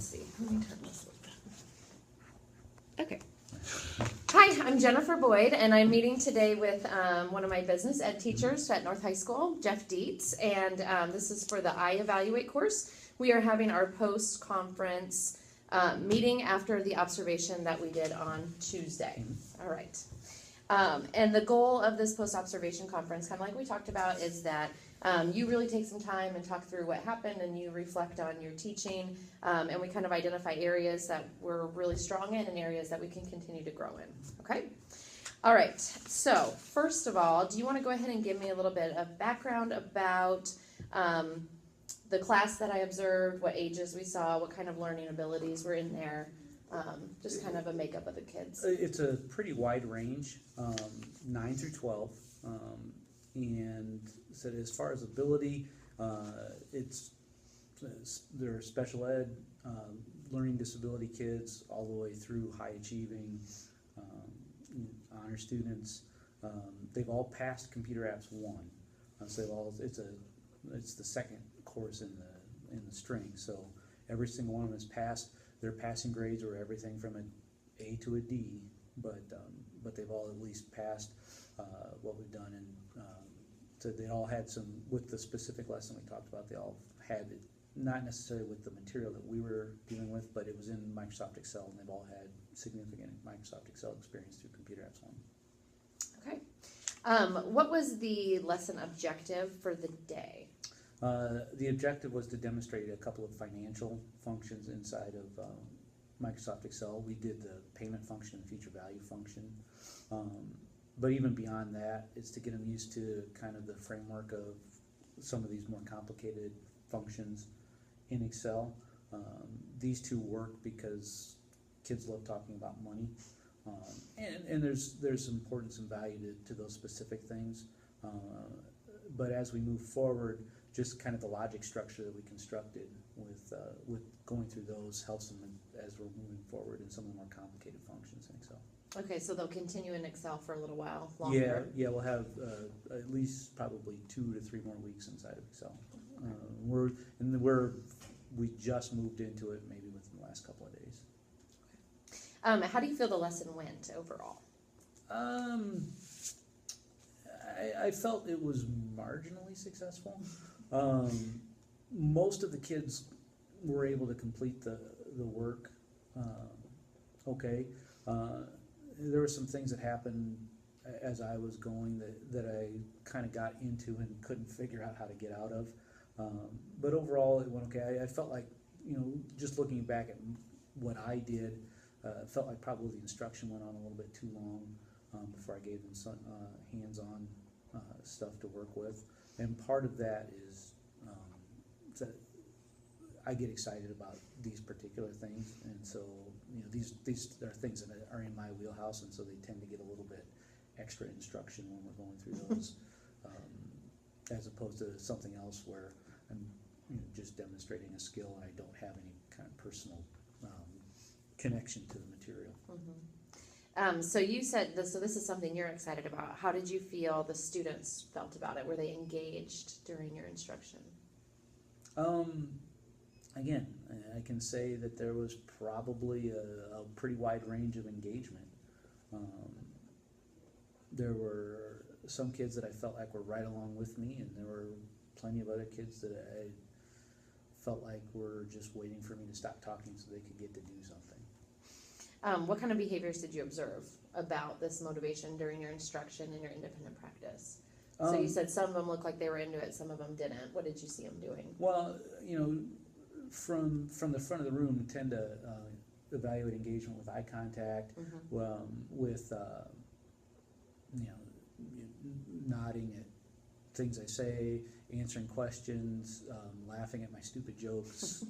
see. Let me turn this a little bit. Okay. Hi, I'm Jennifer Boyd, and I'm meeting today with one of my business ed teachers at North High School, Jeff Dietz, and this is for the iEvaluate course. We are having our post-conference meeting after the observation that we did on Tuesday. All right. And the goal of this post-observation conference, kind of like we talked about, is that you really take some time and talk through what happened, and you reflect on your teaching, and we kind of identify areas that we're really strong in and areas that we can continue to grow in. Okay? All right. So first of all, do you want to go ahead and give me a little bit of background about the class that I observed, what ages we saw, what kind of learning abilities were in there, just kind of a makeup of the kids? It's a pretty wide range, 9 through 12, and so as far as ability, there are special ed, learning disability kids, all the way through high achieving, honor students. They've all passed Computer Apps 1, so it's the second course in the string. So every single one of them has passed. Their passing grades were everything from an A to a D, but they've all at least passed what we've done. And so they all had some, with the specific lesson we talked about, they all had it, not necessarily with the material that we were dealing with, but it was in Microsoft Excel, and they've all had significant Microsoft Excel experience through Computer Apps 1. Okay. What was the lesson objective for the day? The objective was to demonstrate a couple of financial functions inside of Microsoft Excel. We did the payment function and future value function. But even beyond that, it's to get them used to kind of the framework of some of these more complicated functions in Excel. These two work because kids love talking about money. And there's importance and value to those specific things. But as we move forward, just kind of the logic structure that we constructed with going through those helps them as we're moving forward in some of the more complicated functions in Excel. Okay, so they'll continue in Excel for a little while longer. Yeah, we'll have at least probably 2 to 3 more weeks inside of Excel. We just moved into it maybe within the last couple of days. Okay. How do you feel the lesson went overall? I felt it was marginally successful. Most of the kids were able to complete the work okay. There were some things that happened as I was going that I kind of got into and couldn't figure out how to get out of. But overall, it went okay. I felt like, just looking back at what I did, felt like probably the instruction went on a little bit too long before I gave them some hands-on stuff to work with. And part of that is that I get excited about these particular things, and so these are things that are in my wheelhouse, and so they tend to get a little bit extra instruction when we're going through those, as opposed to something else where I'm just demonstrating a skill and I don't have any kind of personal connection to the material. Mm-hmm. So you said this. So this is something you're excited about. How did you feel the students felt about it? Were they engaged during your instruction? Again, I can say that there was probably a pretty wide range of engagement. There were some kids that I felt like were right along with me, and there were plenty of other kids that I felt like were just waiting for me to stop talking so they could get to do something. What kind of behaviors did you observe about this motivation during your instruction and your independent practice? So you said some of them looked like they were into it, some of them didn't. What did you see them doing? Well, from the front of the room, we tend to evaluate engagement with eye contact, with nodding at things I say, answering questions, laughing at my stupid jokes,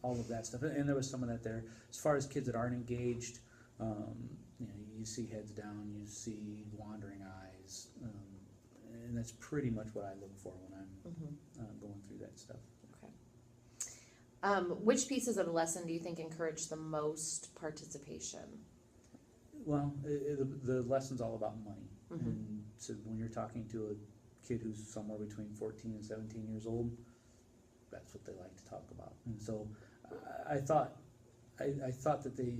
all of that stuff. And there was some of that there. As far as kids that aren't engaged, you see heads down, you see wandering eyes, and that's pretty much what I look for when I'm going through that stuff. Okay. Which pieces of the lesson do you think encouraged the most participation? Well, the lesson's all about money. And so when you're talking to a kid who's somewhere between 14 and 17 years old, that's what they like to talk about. And so I thought that they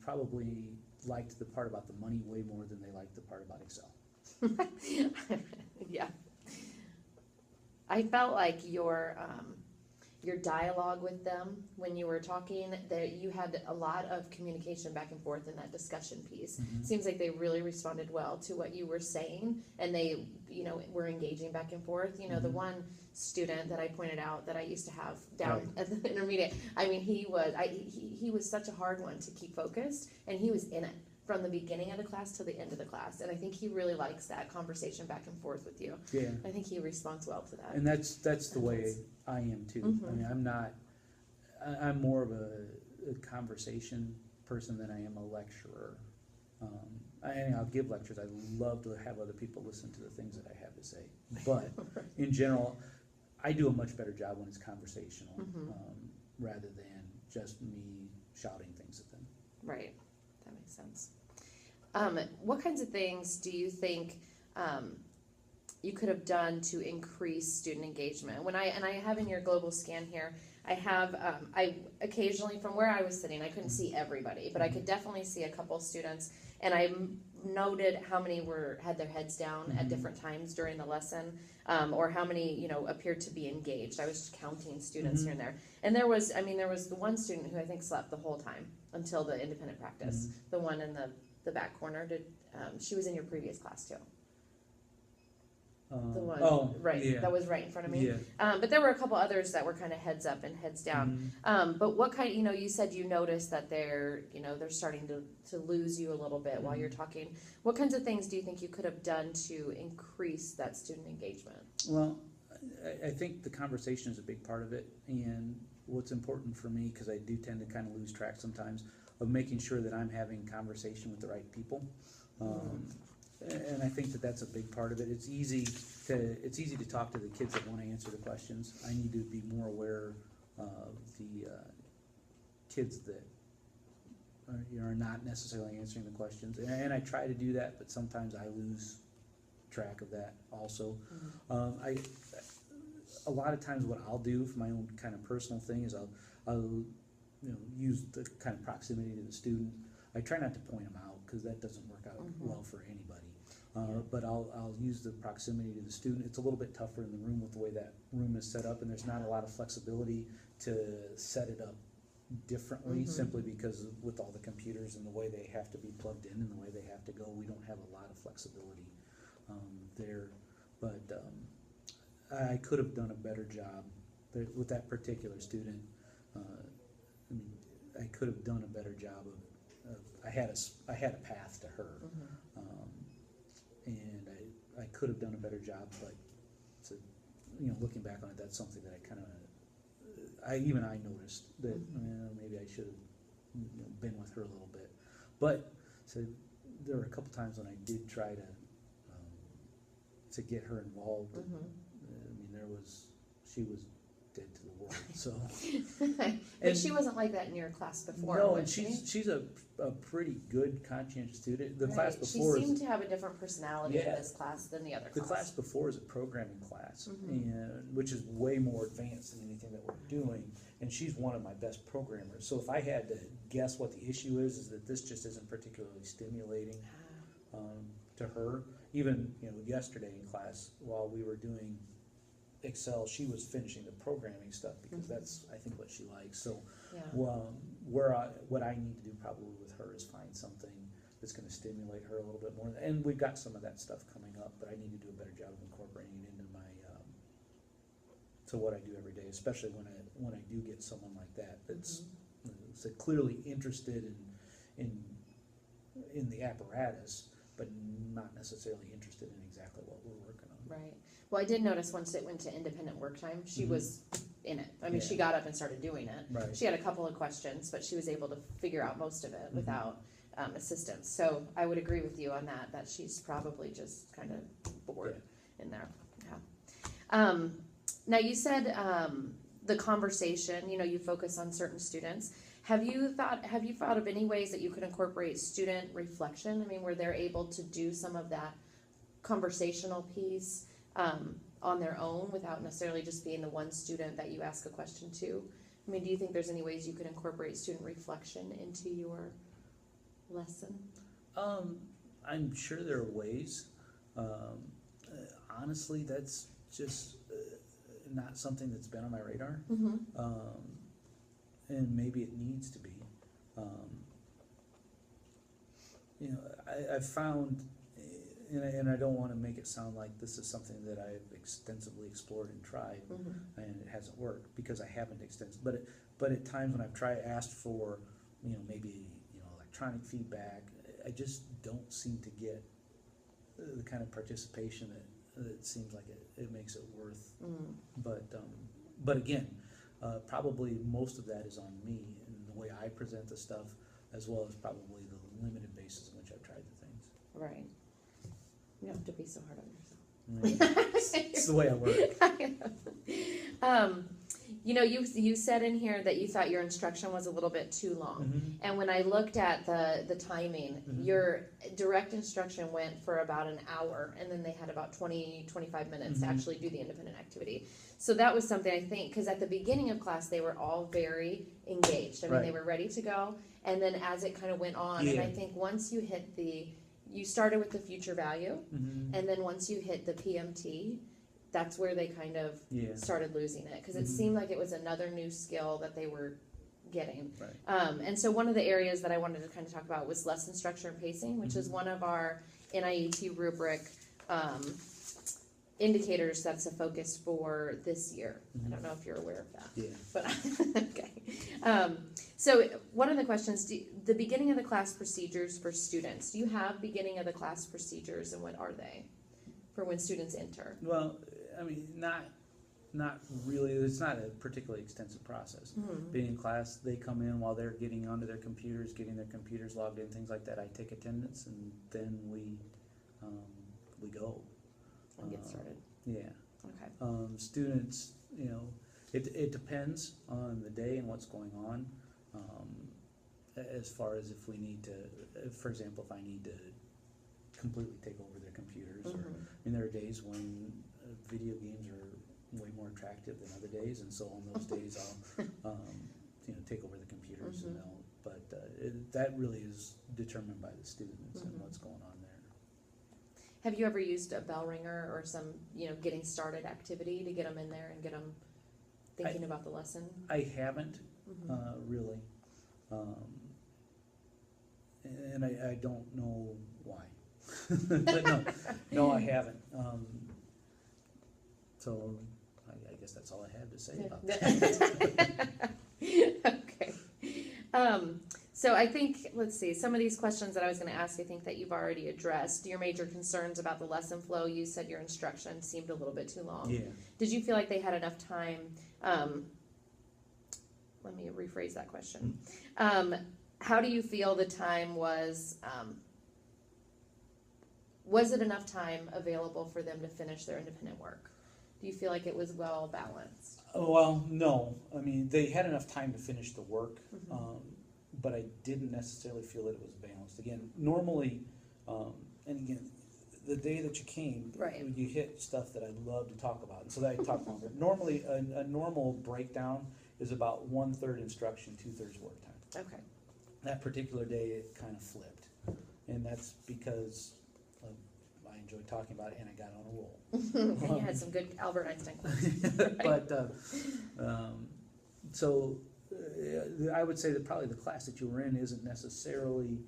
probably liked the part about the money way more than they liked the part about Excel. Yeah. I felt like your dialogue with them when you were talking, that you had a lot of communication back and forth in that discussion piece. Mhm. Seems like they really responded well to what you were saying, and they, were engaging back and forth. The Mhm. one student that I pointed out that I used to have down at the intermediate, I mean, he was such a hard one to keep focused, and he was in it from the beginning of the class to the end of the class, and I think he really likes that conversation back and forth with you. Yeah. I think he responds well to that. And that's the way I am too. Mhm. I mean, I'm more of a conversation person than I am a lecturer. I'll give lectures. I love to have other people listen to the things that I have to say. But in general, I do a much better job when it's conversational, Mhm. rather than just me shouting things at them. Right, that makes sense. What kinds of things do you think you could have done to increase student engagement? I have in your global scan here, I have, I occasionally, from where I was sitting, I couldn't see everybody, but I could definitely see a couple students, and I noted how many had their heads down at Mhm. different times during the lesson, or how many, appeared to be engaged. I was just counting students Mhm. here and there. And there was the one student who I think slept the whole time until the independent practice. Mhm. The one in the back corner she was in your previous class too. The one, Yeah. that was right in front of me. Yeah. But there were a couple others that were kind of heads up and heads down. Mhm. But what kind, you said you noticed that they're starting to lose you a little bit while you're Mhm. talking. What kinds of things do you think you could have done to increase that student engagement? Well, I think the conversation is a big part of it, and what's important for me, because I do tend to kind of lose track sometimes, of making sure that I'm having conversation with the right people. And I think that that's a big part of it. It's easy to talk to the kids that want to answer the questions. I need to be more aware of the kids that are not necessarily answering the questions. And I try to do that, but sometimes I lose track of that also. A lot of times what I'll do for my own kind of personal thing is I'll use the kind of proximity to the student. I try not to point them out, because that doesn't work out well for anybody. But I'll use the proximity to the student. It's a little bit tougher in the room with the way that room is set up, and there's not a lot of flexibility to set it up differently, simply because with all the computers and the way they have to be plugged in and the way they have to go, we don't have a lot of flexibility there. But I could have done a better job with that particular student. I could have done a better job of I had a path to her, and I could have done a better job, but looking back on it, that's something that I noticed that maybe I should have been with her a little bit. But so there were a couple times when I did try to get her involved. She was dead to the world. So, But she wasn't like that in your class before. No, was and she? she's a pretty good, conscientious student. The class Right. before She seemed to have a different personality in Yeah. this class than the other the class. class before is a programming class, and which is way more advanced than anything that we're doing. And she's one of my best programmers. So if I had to guess what the issue is that this just isn't particularly stimulating to her. Even yesterday in class, while we were doing Excel, she was finishing the programming stuff, because that's I think what she likes. So Yeah. what I need to do probably with her is find something that's going to stimulate her a little bit more. And we've got some of that stuff coming up, but I need to do a better job of incorporating it into my to what I do every day, especially when I do get someone like that that's so clearly interested in the apparatus, but not necessarily interested in exactly what we're working on. Right. Well, I did notice once it went to independent work time, she was in it. I mean, she got up and started doing it. Right. She had a couple of questions, but she was able to figure out most of it without assistance. So I would agree with you on that she's probably just kind of bored in there. Yeah. Now you said the conversation, you focus on certain students. Have you thought of any ways that you could incorporate student reflection? I mean, where they're able to do some of that conversational piece on their own without necessarily just being the one student that you ask a question to? I mean, do you think there's any ways you could incorporate student reflection into your lesson? I'm sure there are ways. Honestly, that's just not something that's been on my radar. Mm-hmm. And maybe it needs to be. You know, I've found, and I don't want to make it sound like this is something that I've extensively explored and tried, Mm-hmm. and it hasn't worked, because I haven't extensively, but at times when I've asked for, you know, maybe, you know, electronic feedback, I just don't seem to get the kind of participation that seems like it makes it worth. Mm. But again, probably most of that is on me and the way I present the stuff, as well as probably the limited basis in which I've tried the things. Right. You don't have to be so hard on yourself. It's the way I work. You know, you said in here that you thought your instruction was a little bit too long. Mm-hmm. And when I looked at the timing, Mhm. your direct instruction went for about an hour, and then they had about 20-25 minutes to Mhm. actually do the independent activity. So that was something I think, because at the beginning of class, they were all very engaged. I mean, they Right. were ready to go. And then as it kind of went on, and I Yeah. think once you hit you started with the future value, Mm-hmm. and then once you hit the PMT, that's where they kind of Yeah. started losing it, because it Mhm. seemed like it was another new skill that they were getting. Right. And so one of the areas that I wanted to kind of talk about was lesson structure and pacing, which is Mhm. one of our NIET rubric indicators that's a focus for this year. I Mhm. don't know if you're aware of that. Yeah. But okay. So one of the questions, the beginning of the class procedures for students, do you have beginning of the class procedures, and what are they for when students enter? Well, I mean, not really. It's not a particularly extensive process. Mhm. Being in class, they come in while they're getting onto their computers, getting their computers logged in, things like that. I take attendance, and then we go. And get started. Yeah. Okay. Students, you know, it depends on the day and what's going on. As far as if we need to, for example, if I need to completely take over their computers, or, Mhm. I mean, there are days when video games are way more attractive than other days, and so on those days I'll, you know, take over the computers, and Mhm. that really is determined by the students and Mhm. what's going on there. Have you ever used a bell ringer or some, getting started activity to get them in there and get them thinking about the lesson? I haven't, Mhm. really, and I don't know why, but no, I haven't. So I guess that's all I have to say about that. Okay. So I think, let's see, some of these questions that I was gonna ask, I think that you've already addressed. Your major concerns about the lesson flow, you said your instruction seemed a little bit too long. Yeah. Did you feel like they had enough time? Let me rephrase that question. How do you feel the time was it enough time available for them to finish their independent work? Do you feel like it was well balanced? Oh, well, no. I mean, they had enough time to finish the work, Mhm. but I didn't necessarily feel that it was balanced. Again, normally, and again, the day that you came, Right. you hit stuff that I love to talk about, and so that I talk longer. Normally, a normal breakdown is about 1/3 instruction, 2/3 work time. Okay. That particular day, it kind of flipped, and that's because I enjoyed talking about it and I got on a roll. And you had some good Albert Einstein quotes. But, so, I would say that probably the class that you were in isn't necessarily,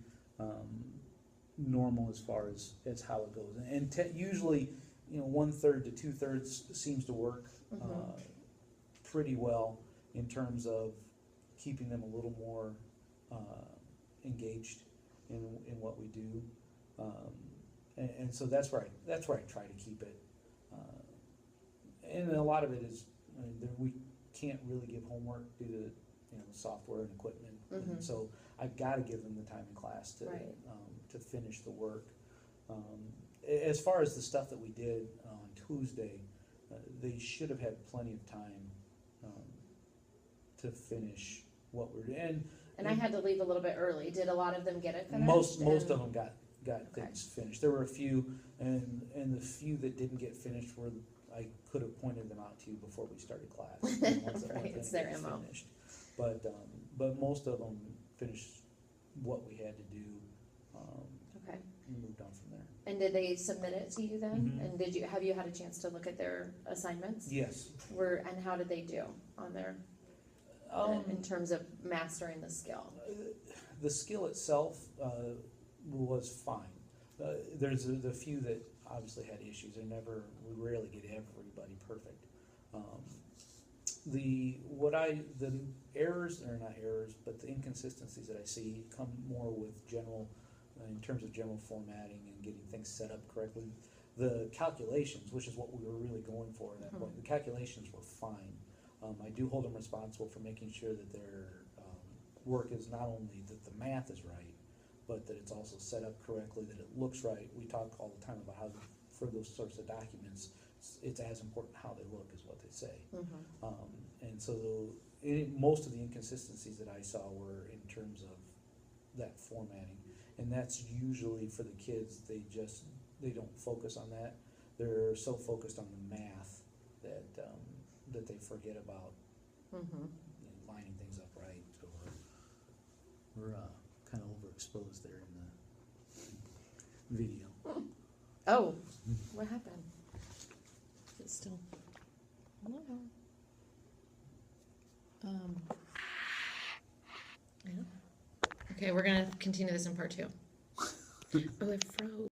normal as far as how it goes. And usually, 1/3 to 2/3 seems to work, Mhm. pretty well in terms of keeping them a little more, engaged in what we do. And so that's where I try to keep it. And a lot of it is, we can't really give homework due to, software and equipment. Mhm. And so I've gotta give them the time in class Right. to finish the work. As far as the stuff that we did on Tuesday, they should have had plenty of time, to finish what we're doing. And I had to leave a little bit early. Did a lot of them get it finished? Most And- of them got Okay. things finished. There were a few, and the few that didn't get finished were I could have pointed them out to you before we started class. The ones that Right, weren't it's gonna their get MO. finished. But most of them finished what we had to do, Okay. and moved on from there. And did they submit it to you then? Mhm. And have you had a chance to look at their assignments? Yes. And how did they do on their, in terms of mastering the skill? The skill itself, was fine. There's the few that obviously had issues, we rarely get everybody perfect. The errors, or not errors, but the inconsistencies that I see come more with in terms of general formatting and getting things set up correctly. The calculations, which is what we were really going for at that point, the calculations were fine. I do hold them responsible for making sure that their work is not only that the math is right, but that it's also set up correctly, that it looks right. We talk all the time about how, for those sorts of documents, it's as important how they look as what they say. And so most of the inconsistencies that I saw were in terms of that formatting. And that's usually for the kids, they don't focus on that. They're so focused on the math that they forget about lining things up right. So we're kind of overexposed there in the video. Oh, what happened? Is it still? Hello? Yeah. Okay, we're gonna continue this in part 2. Oh, it froze.